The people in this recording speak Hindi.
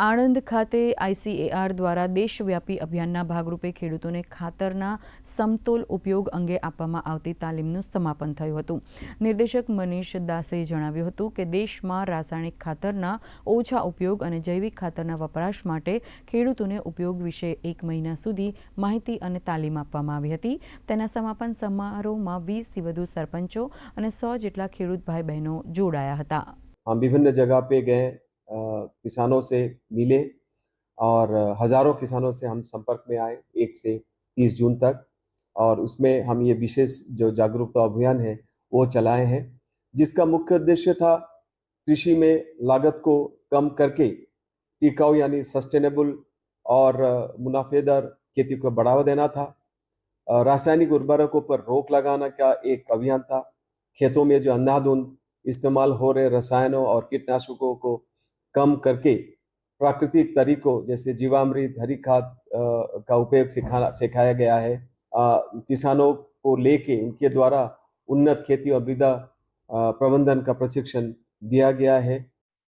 આણંદ ખાતે ICAR દ્વારા દેશવ્યાપી અભિયાનના ભાગરૂપે ખેડૂતોને ખાતરના સમતોલ ઉપયોગ અંગે આપવામાં આવતી તાલીમનું સમાપન થયું હતું. નિર્દેશક મનીષ દાસે જણાવ્યું હતું કે દેશમાં રાસાયણિક ખાતરના ઓછા ઉપયોગ અને જૈવિક ખાતરના વપરાશ માટે ખેડૂતોને ઉપયોગ વિશે 1 મહિના સુધી માહિતી અને તાલીમ આપવામાં આવી હતી. તેના સમાપન સમારોહમાં 20થી વધુ સરપંચો અને 100 જેટલા ખેડૂત ભાઈ બહેનો જોડાયા હતા. हम विभिन्न जगह पे गए, किसानों से मिले और हजारों किसानों से हम संपर्क में आए 1 से 30 जून तक, और उसमें हम ये विशेष जो जागरूकता अभियान है वो चलाए हैं, जिसका मुख्य उद्देश्य था कृषि में लागत को कम करके टिकाऊ यानी सस्टेनेबल और मुनाफेदार खेती को बढ़ावा देना था. रासायनिक उर्वरकों पर रोक लगाना का एक अभियान था. खेतों में जो अंधाधुंध इस्तेमाल हो रहे रसायनों और कीटनाशकों को कम करके प्राकृतिक तरीकों जैसे जीवामृत, हरी खाद का उपयोग सिखाया गया है. किसानों को लेके उनके द्वारा उन्नत खेती और मृदा प्रबंधन का प्रशिक्षण दिया गया है.